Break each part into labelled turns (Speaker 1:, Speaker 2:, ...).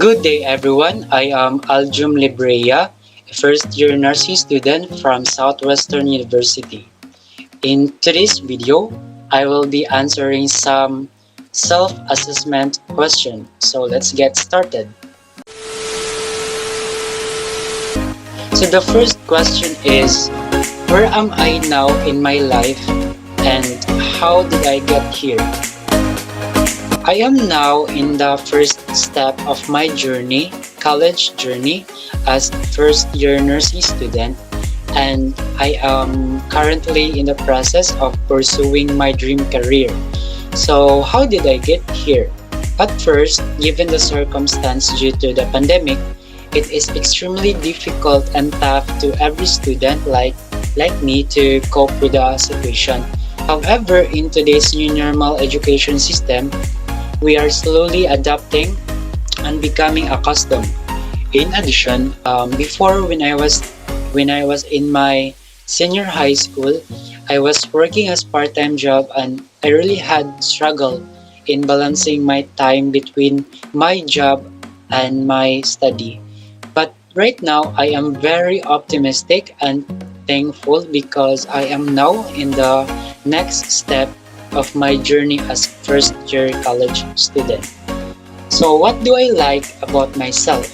Speaker 1: Good day, everyone. I am Aljum Libreya, a first year nursing student from Southwestern University. In today's video, I will be answering some self assessment questions. So let's get started. So the first question is, where am I now in my life and how did I get here? I am now in the first step of my journey, college journey, as first year nursing student, and I am currently in the process of pursuing my dream career. So how did I get here? At first, given the circumstance due to the pandemic, it is extremely difficult and tough to every student like me to cope with the situation. However, in today's new normal education system, we are slowly adapting and becoming accustomed. In addition, before when I was in my senior high school, I was working as part-time job and I really had struggle in balancing my time between my job and my study. But right now, I am very optimistic and thankful because I am now in the next step of my journey as first year college student. So what do I like about myself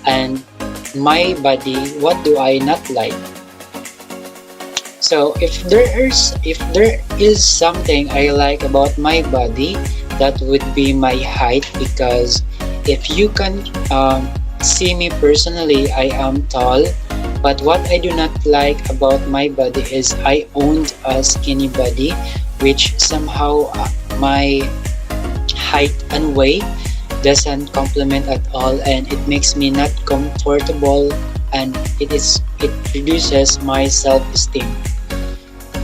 Speaker 1: and my body? What do I not like? So if there is something I like about my body, that would be my height, because if you can see me personally, I am tall. But what I do not like about my body is I owned a skinny body, which somehow my height and weight doesn't complement at all, and it makes me not comfortable, and it reduces my self-esteem.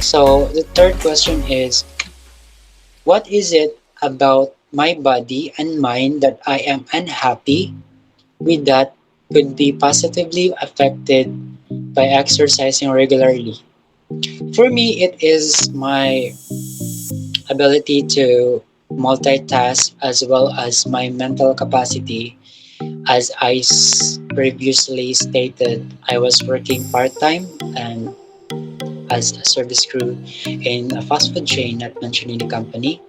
Speaker 1: So the third question is, what is it about my body and mind that I am unhappy with that could be positively affected by exercising regularly? For me, it is my ability to multitask as well as my mental capacity. As previously stated, I was working part time and as a service crew in a fast food chain, not mentioning the company.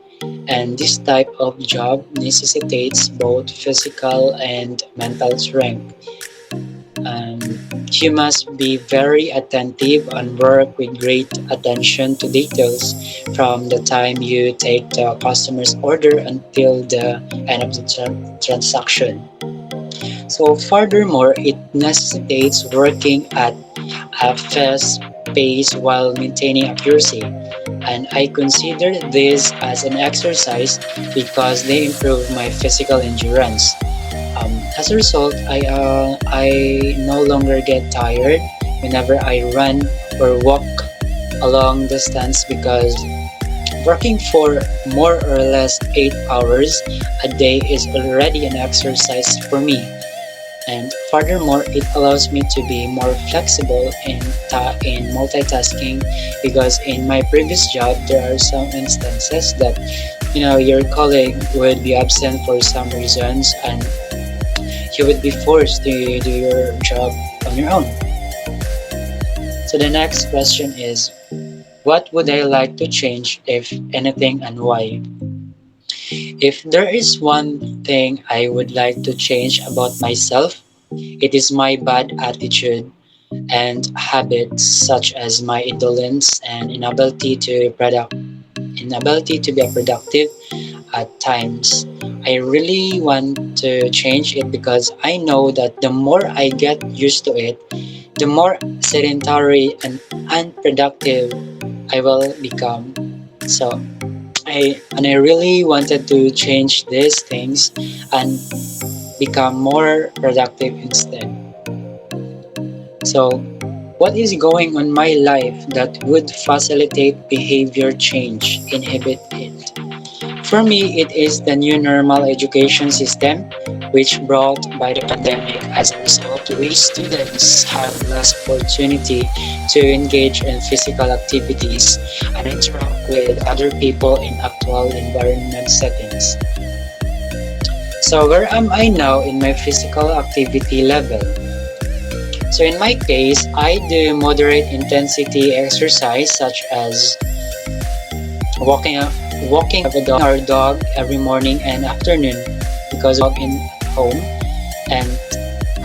Speaker 1: And this type of job necessitates both physical and mental strength. And you must be very attentive and work with great attention to details from the time you take the customer's order until the end of the transaction. So, furthermore, it necessitates working at a fast pace while maintaining accuracy. And I consider this as an exercise because they improve my physical endurance. As a result, I no longer get tired whenever I run or walk a long distance, because working for more or less 8 hours a day is already an exercise for me. And furthermore, it allows me to be more flexible in multitasking, because in my previous job there are some instances that your colleague would be absent for some reasons, and you would be forced to do your job on your own. So the next question is, what would I like to change, if anything, and why? If there is one thing I would like to change about myself, it is my bad attitude and habits, such as my indolence and inability to be productive at times. I really want to change it because I know that the more I get used to it, the more sedentary and unproductive I will become. So I really wanted to change these things and become more productive instead. So what is going on my life that would facilitate behavior change, inhibit it? For me, it is the new normal education system, which brought by the pandemic. As a result, we students have less opportunity to engage in physical activities and interact with other people in actual environment settings. So where am I now in my physical activity level? So in my case, I do moderate intensity exercise such as walking walking our dog every morning and afternoon because of in home, and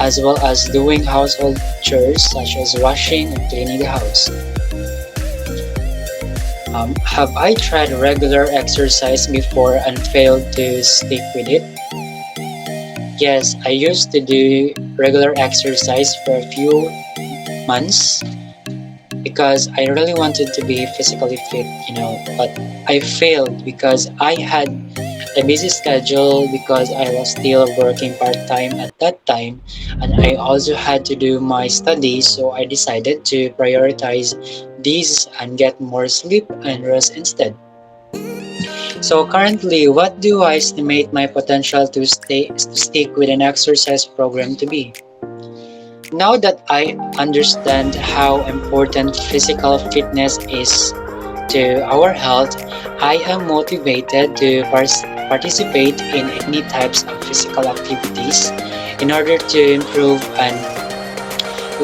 Speaker 1: as well as doing household chores such as washing and cleaning the house. Have I tried regular exercise before and failed to stick with it? Yes, I used to do regular exercise for a few months because I really wanted to be physically fit, but I failed because I had a busy schedule because I was still working part-time at that time, and I also had to do my studies, so I decided to prioritize these and get more sleep and rest instead. So currently, what do I estimate my potential to stick with an exercise program to be? Now that I understand how important physical fitness is to our health, I am motivated to participate in any types of physical activities in order to improve and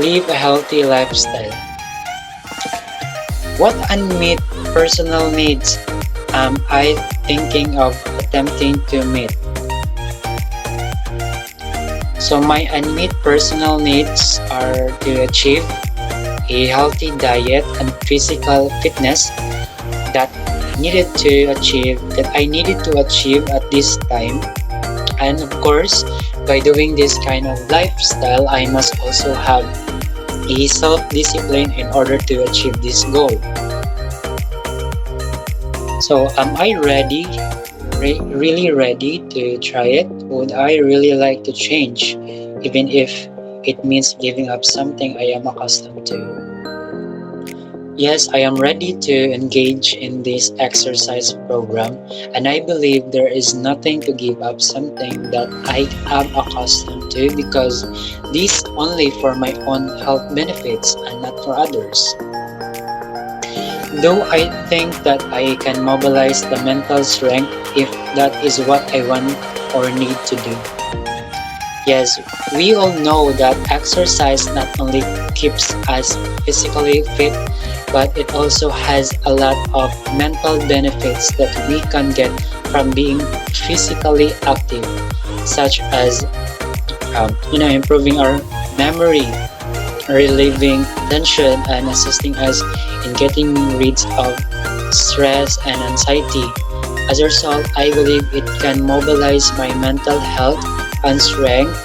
Speaker 1: live a healthy lifestyle. What unmet personal needs am I thinking of attempting to meet? So my unmet personal needs are to achieve a healthy diet and physical fitness that that I needed to achieve at this time. And of course, by doing this kind of lifestyle, I must also have a self-discipline in order to achieve this goal. So am I really ready to try it? Would I really like to change, even if it means giving up something I am accustomed to? Yes, I am ready to engage in this exercise program, and I believe there is nothing to give up something that I am accustomed to because this only for my own health benefits and not for others. Though I think that I can mobilize the mental strength if that is what I want or need to do. Yes, we all know that exercise not only keeps us physically fit, but it also has a lot of mental benefits that we can get from being physically active, such as improving our memory, relieving tension, and assisting us in getting rid of stress and anxiety. As a result, I believe it can mobilize my mental health and strength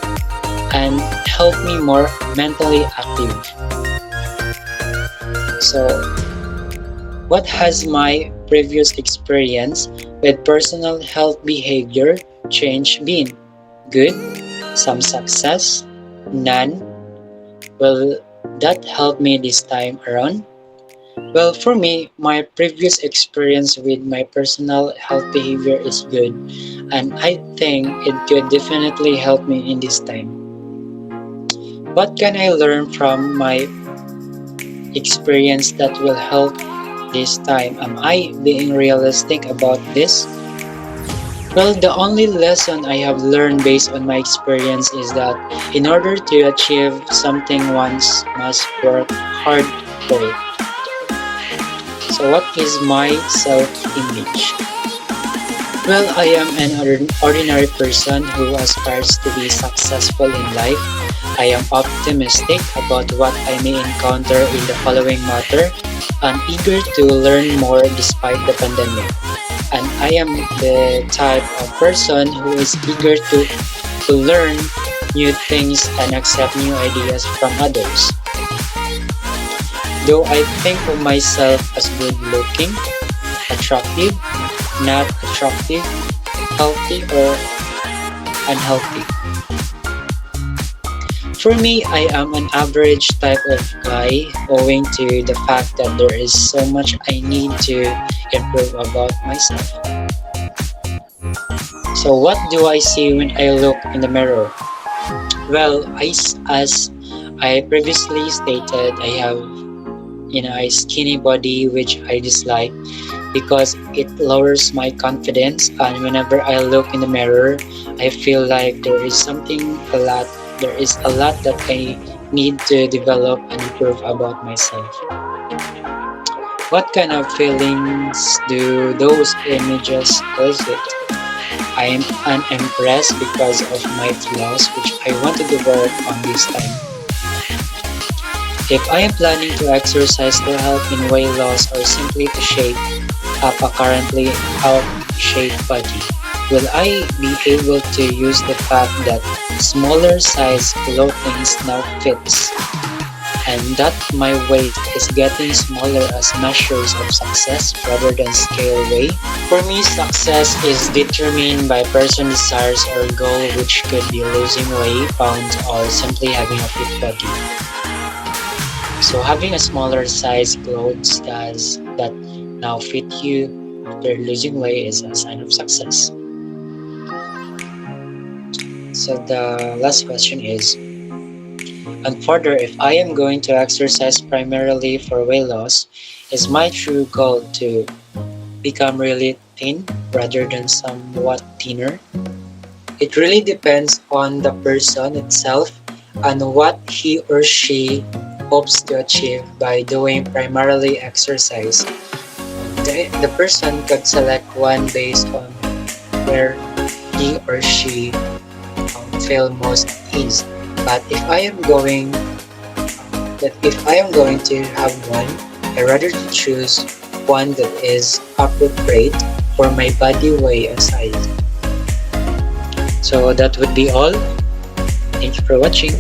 Speaker 1: and help me more mentally active. So, what has my previous experience with personal health behavior change been? Good? Some success? None? Will that help me this time around? Well, for me, my previous experience with my personal health behavior is good, and I think it could definitely help me in this time. What can I learn from my experience that will help this time? Am I being realistic about this? Well, the only lesson I have learned based on my experience is that in order to achieve something, one must work hard for it. So, what is my self image? Well, I am an ordinary person who aspires to be successful in life. I am optimistic about what I may encounter in the following matter and eager to learn more despite the pandemic. And I am the type of person who is eager to learn new things and accept new ideas from others. Though I think of myself as good looking, attractive, not attractive, healthy or unhealthy. For me, I am an average type of guy owing to the fact that there is so much I need to improve about myself. So what do I see when I look in the mirror? Well, as I previously stated, I have a skinny body which I dislike because it lowers my confidence, and whenever I look in the mirror I feel like there is a lot that I need to develop and improve about myself. What kind of feelings do those images elicit? I am unimpressed because of my flaws, which I wanted to work on this time. If I am planning to exercise to help in weight loss or simply to shape up a currently out of shape body, will I be able to use the fact that smaller size clothing now fits and that my weight is getting smaller as measures of success rather than scale weight? For me, success is determined by person desires or goal, which could be losing weight, pounds, or simply having a fit body. So having a smaller size clothes does that now fit you after losing weight is a sign of success. So the last question is, and further, if I am going to exercise primarily for weight loss, is my true goal to become really thin rather than somewhat thinner? It really depends on the person itself and what he or she hopes to achieve by doing primarily exercise. The person could select one based on where he or she feel most ease. But if I am going to have one, I rather to choose one that is appropriate for my body weight and size. So that would be all. Thank you for watching.